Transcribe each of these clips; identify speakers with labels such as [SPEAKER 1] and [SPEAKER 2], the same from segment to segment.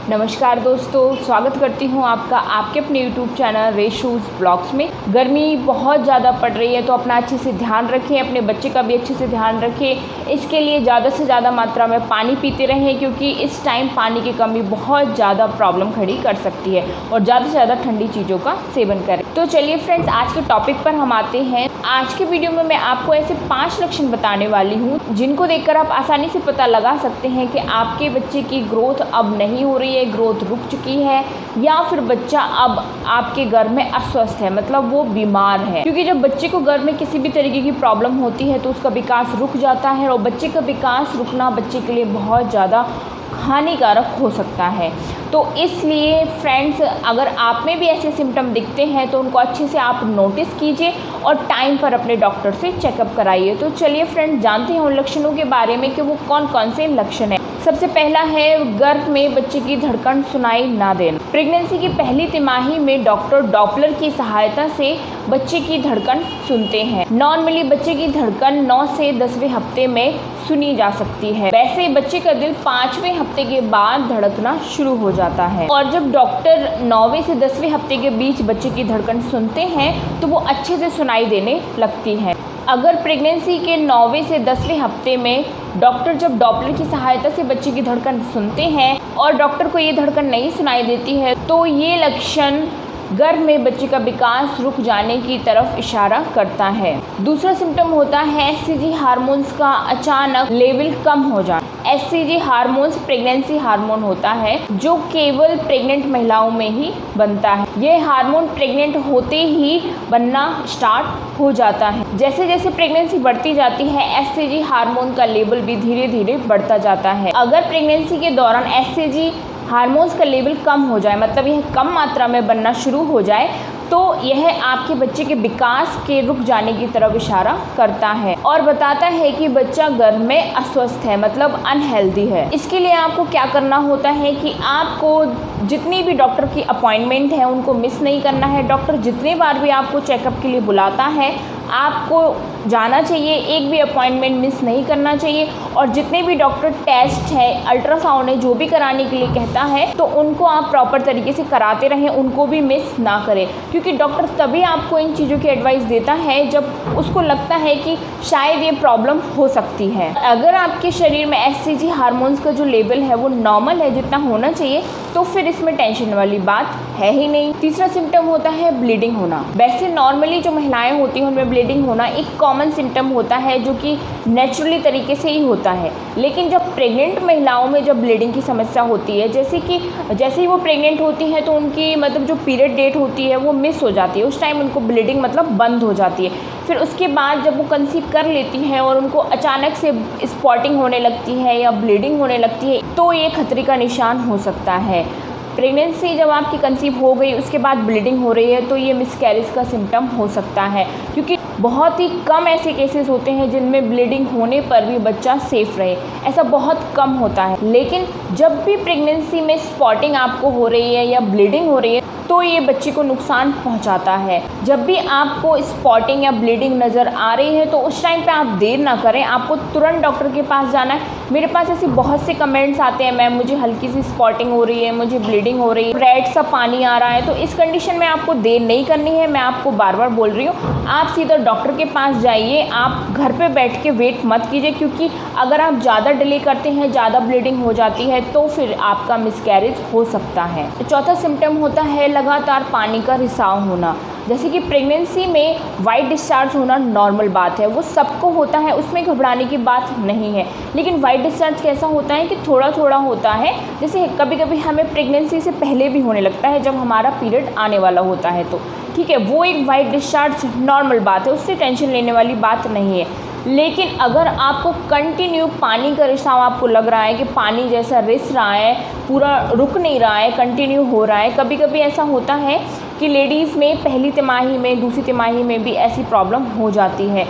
[SPEAKER 1] नमस्कार दोस्तों, स्वागत करती हूँ आपका आपके अपने YouTube चैनल रेशूज़ ब्लॉग्स में। गर्मी बहुत ज़्यादा पड़ रही है तो अपना अच्छे से ध्यान रखें, अपने बच्चे का भी अच्छे से ध्यान रखें। इसके लिए ज़्यादा से ज़्यादा मात्रा में पानी पीते रहें, क्योंकि इस टाइम पानी की कमी बहुत ज़्यादा प्रॉब्लम खड़ी कर सकती है। और ज़्यादा से ज़्यादा ठंडी चीज़ों का सेवन करें। तो चलिए फ्रेंड्स, आज के टॉपिक पर हम आते हैं। आज के वीडियो में मैं आपको ऐसे 5 लक्षण बताने वाली हूँ जिनको देखकर आप आसानी से पता लगा सकते हैं कि आपके बच्चे की ग्रोथ अब नहीं हो रही है, ग्रोथ रुक चुकी है, या फिर बच्चा अब आपके घर में अस्वस्थ है, मतलब वो बीमार है। क्योंकि जब बच्चे को घर में किसी भी तरीके की प्रॉब्लम होती है तो उसका विकास रुक जाता है, और बच्चे का विकास रुकना बच्चे के लिए बहुत ज़्यादा हानिकारक हो सकता है। तो इसलिए फ्रेंड्स, अगर आप में भी ऐसे सिम्टम दिखते हैं तो उनको अच्छे से आप नोटिस कीजिए और टाइम पर अपने डॉक्टर से चेकअप कराइए। तो चलिए फ्रेंड्स, जानते हैं उन लक्षणों के बारे में कि वो कौन कौन से लक्षण हैं। सबसे पहला है गर्भ में बच्चे की धड़कन सुनाई ना देना। प्रेगनेंसी की पहली तिमाही में डॉक्टर डॉपलर की सहायता से बच्चे की धड़कन सुनते हैं। नॉर्मली बच्चे की धड़कन 9 से 10वें हफ्ते में सुनी जा सकती है। वैसे बच्चे का दिल 5वें हफ्ते के बाद धड़कना शुरू हो जाता है। और जब डॉक्टर 9वें से 10वें हफ्ते के बीच बच्चे की धड़कन सुनते हैं तो वो अच्छे से सुनाई देने लगती है। अगर प्रेगनेंसी के 9वें से 10वें हफ्ते में डॉक्टर जब डॉपलर की सहायता से बच्चे की धड़कन सुनते हैं और डॉक्टर को ये धड़कन नहीं सुनाई देती है तो ये लक्षण गर्भ में बच्चे का विकास रुक जाने की तरफ इशारा करता है। दूसरा सिम्टम होता है एचसीजी हार्मोन्स का अचानक लेवल कम हो जाना। एचसीजी हार्मोन्स प्रेगनेंसी हार्मोन होता है जो केवल प्रेग्नेंट महिलाओं में ही बनता है। यह हार्मोन प्रेग्नेंट होते ही बनना स्टार्ट हो जाता है। जैसे जैसे प्रेगनेंसी बढ़ती जाती है एचसीजी हार्मोन का लेवल भी धीरे धीरे बढ़ता जाता है। अगर प्रेगनेंसी के दौरान एचसीजी हार्मोन्स का लेवल कम हो जाए, मतलब यह कम मात्रा में बनना शुरू हो जाए, तो यह आपके बच्चे के विकास के रुक जाने की तरफ इशारा करता है और बताता है कि बच्चा गर्भ में अस्वस्थ है, मतलब अनहेल्दी है। इसके लिए आपको क्या करना होता है कि आपको जितनी भी डॉक्टर की अपॉइंटमेंट है उनको मिस नहीं करना है। डॉक्टर जितनी बार भी आपको चेकअप के लिए बुलाता है आपको जाना चाहिए, एक भी अपॉइंटमेंट मिस नहीं करना चाहिए। और जितने भी डॉक्टर टेस्ट है, अल्ट्रासाउंड है, जो भी कराने के लिए कहता है तो उनको आप प्रॉपर तरीके से कराते रहें, उनको भी मिस ना करें। क्योंकि डॉक्टर तभी आपको इन चीज़ों की एडवाइस देता है जब उसको लगता है कि शायद ये प्रॉब्लम हो सकती है। अगर आपके शरीर में एचसीजी हार्मोन्स का जो लेवल है वो नॉर्मल है, जितना होना चाहिए, तो फिर इसमें टेंशन वाली बात है ही नहीं। तीसरा सिम्टम होता है ब्लीडिंग होना। वैसे नॉर्मली जो महिलाएं होती हैं उनमें ब्लीडिंग होना एक कॉमन सिम्टम होता है जो कि नेचुरली तरीके से ही होता है। लेकिन जब प्रेग्नेंट महिलाओं में जब ब्लीडिंग की समस्या होती है, जैसे ही वो प्रेग्नेंट होती हैं तो उनकी मतलब जो पीरियड डेट होती है वो मिस हो जाती है, उस टाइम उनको ब्लीडिंग मतलब बंद हो जाती है। फिर उसके बाद जब वो कंसीव कर लेती हैं और उनको अचानक से स्पॉटिंग होने लगती है या ब्लीडिंग होने लगती है तो ये खतरे का निशान हो सकता है। प्रेगनेंसी जब आपकी कंसीव हो गई उसके बाद ब्लीडिंग हो रही है तो ये मिसकैरेज का सिम्टम हो सकता है। क्योंकि बहुत ही कम ऐसे केसेस होते हैं जिनमें ब्लीडिंग होने पर भी बच्चा सेफ रहे, ऐसा बहुत कम होता है। लेकिन जब भी प्रेगनेंसी में स्पॉटिंग आपको हो रही है या ब्लीडिंग हो रही है तो ये बच्चे को नुकसान पहुंचाता है। जब भी आपको स्पॉटिंग या ब्लीडिंग नज़र आ रही है तो उस टाइम पे आप देर ना करें, आपको तुरंत डॉक्टर के पास जाना है। मेरे पास ऐसे बहुत से कमेंट्स आते हैं, मैम मुझे हल्की सी स्पॉटिंग हो रही है, मुझे ब्लीडिंग हो रही है, रेड सा पानी आ रहा है। तो इस कंडीशन में आपको देर नहीं करनी है। मैं आपको बार बार बोल रही हूँ, आप सीधा डॉक्टर के पास जाइए, आप घर पे बैठ के वेट मत कीजिए। क्योंकि अगर आप ज़्यादा डिले करते हैं, ज़्यादा ब्लीडिंग हो जाती है तो फिर आपका मिसकैरेज हो सकता है। चौथा सिम्टम होता है लगातार पानी का रिसाव होना। जैसे कि प्रेगनेंसी में वाइट डिस्चार्ज होना नॉर्मल बात है, वो सबको होता है, उसमें घबराने की बात नहीं है। लेकिन वाइट डिस्चार्ज कैसा होता है कि थोड़ा थोड़ा होता है। जैसे कभी कभी हमें प्रेगनेंसी से पहले भी होने लगता है जब हमारा पीरियड आने वाला होता है, तो ठीक है, वो एक वाइट डिस्चार्ज नॉर्मल बात है, उससे टेंशन लेने वाली बात नहीं है। लेकिन अगर आपको कंटिन्यू पानी का रिसाव आपको लग रहा है कि पानी जैसा रिस रहा है, पूरा रुक नहीं रहा है, कंटिन्यू हो रहा है, कभी कभी ऐसा होता है कि लेडीज़ में पहली तिमाही में, दूसरी तिमाही में भी ऐसी प्रॉब्लम हो जाती है।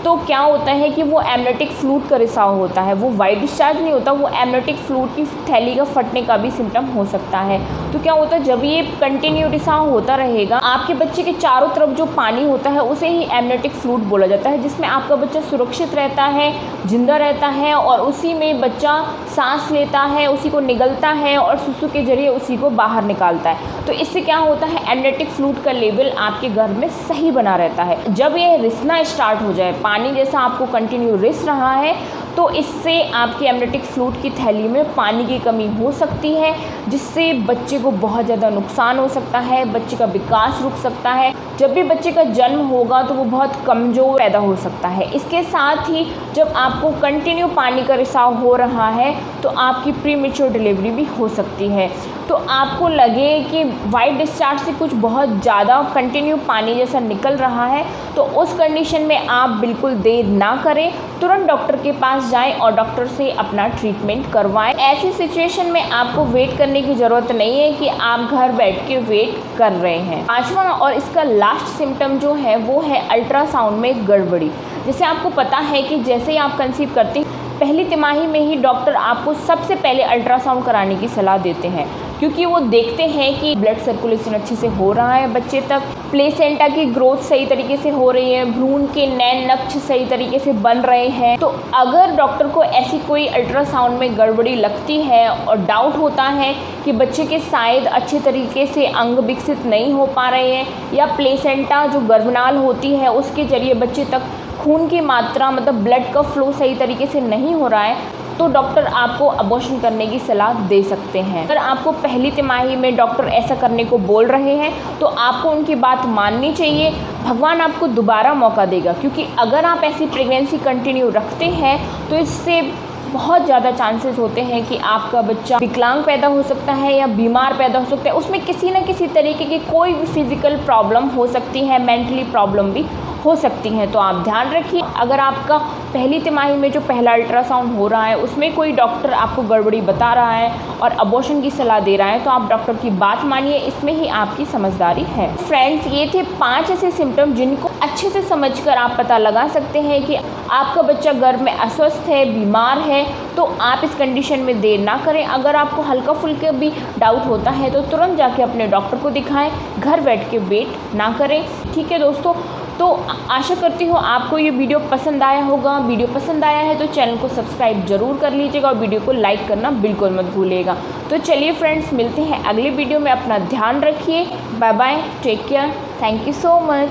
[SPEAKER 1] तो क्या होता है कि वो एमनियोटिक फ्लूइड का रिसाव होता है, वो वाइट डिस्चार्ज नहीं होता, वो एमनियोटिक फ्लूइड की थैली का फटने का भी सिम्टम हो सकता है। तो क्या होता है, जब ये कंटिन्यू रिसाव होता रहेगा, आपके बच्चे के चारों तरफ जो पानी होता है उसे ही एमनियोटिक फ्लूइड बोला जाता है, जिसमें आपका बच्चा सुरक्षित रहता है, जिंदा रहता है और उसी में बच्चा सांस लेता है, उसी को निगलता है और सुसु के जरिए उसी को बाहर निकालता है। तो इससे क्या होता है, एमनियोटिक फ्लूइड का लेवल आपके घर में सही बना रहता है। जब ये रिसना स्टार्ट हो जाए, पानी जैसा आपको कंटिन्यू रिस रहा है, तो इससे आपकी एमनियोटिक फ्लूइड की थैली में पानी की कमी हो सकती है, जिससे बच्चे को बहुत ज़्यादा नुकसान हो सकता है, बच्चे का विकास रुक सकता है। जब भी बच्चे का जन्म होगा तो वो बहुत कमज़ोर पैदा हो सकता है। इसके साथ ही जब आपको कंटिन्यू पानी का रिसाव हो रहा है तो आपकी प्रीमेच्योर डिलीवरी भी हो सकती है। तो आपको लगे कि वाइट डिस्चार्ज से कुछ बहुत ज़्यादा कंटिन्यू पानी जैसा निकल रहा है, तो उस कंडीशन में आप बिल्कुल देर ना करें, तुरंत डॉक्टर के पास जाएं और डॉक्टर से अपना ट्रीटमेंट करवाएं। ऐसी सिचुएशन में आपको वेट करने की ज़रूरत नहीं है कि आप घर बैठ के वेट कर रहे हैं। पांचवा और इसका लास्ट सिम्टम जो है वो है अल्ट्रासाउंड में गड़बड़ी। जैसे आपको पता है कि जैसे ही आप कंसीव करते हैं, पहली तिमाही में ही डॉक्टर आपको सबसे पहले अल्ट्रासाउंड कराने की सलाह देते हैं, क्योंकि वो देखते हैं कि ब्लड सर्कुलेशन अच्छे से हो रहा है बच्चे तक, प्लेसेंटा की ग्रोथ सही तरीके से हो रही है, भ्रूण के नैन नक्ष सही तरीके से बन रहे हैं। तो अगर डॉक्टर को ऐसी कोई अल्ट्रासाउंड में गड़बड़ी लगती है और डाउट होता है कि बच्चे के शायद अच्छे तरीके से अंग विकसित नहीं हो पा रहे हैं, या प्लेसेंटा जो गर्भनाल होती है उसके जरिए बच्चे तक खून की मात्रा मतलब ब्लड का फ्लो सही तरीके से नहीं हो रहा है, तो डॉक्टर आपको अबॉर्शन करने की सलाह दे सकते हैं। अगर आपको पहली तिमाही में डॉक्टर ऐसा करने को बोल रहे हैं तो आपको उनकी बात माननी चाहिए। भगवान आपको दोबारा मौका देगा, क्योंकि अगर आप ऐसी प्रेगनेंसी कंटिन्यू रखते हैं तो इससे बहुत ज़्यादा चांसेस होते हैं कि आपका बच्चा विकलांग पैदा हो सकता है या बीमार पैदा हो सकता है। उसमें किसी न किसी तरीके की कोई भी फिजिकल प्रॉब्लम हो सकती है, मेंटली प्रॉब्लम भी हो सकती हैं। तो आप ध्यान रखिए, अगर आपका पहली तिमाही में जो पहला अल्ट्रासाउंड हो रहा है उसमें कोई डॉक्टर आपको गड़बड़ी बता रहा है और अबॉर्शन की सलाह दे रहा है, तो आप डॉक्टर की बात मानिए, इसमें ही आपकी समझदारी है। फ्रेंड्स, ये थे 5 ऐसे सिम्टम जिनको अच्छे से समझकर आप पता लगा सकते हैं कि आपका बच्चा गर्भ में अस्वस्थ है, बीमार है। तो आप इस कंडीशन में देर ना करें। अगर आपको हल्का फुल्का भी डाउट होता है तो तुरंत जाके अपने डॉक्टर को दिखाएं, घर बैठ के वेट ना करें। ठीक है दोस्तों, तो आशा करती हूँ आपको ये वीडियो पसंद आया होगा। वीडियो पसंद आया है तो चैनल को सब्सक्राइब जरूर कर लीजिएगा और वीडियो को लाइक करना बिल्कुल मत भूलिएगा। तो चलिए फ्रेंड्स, मिलते हैं अगले वीडियो में। अपना ध्यान रखिए। Bye bye, take care, thank you so much.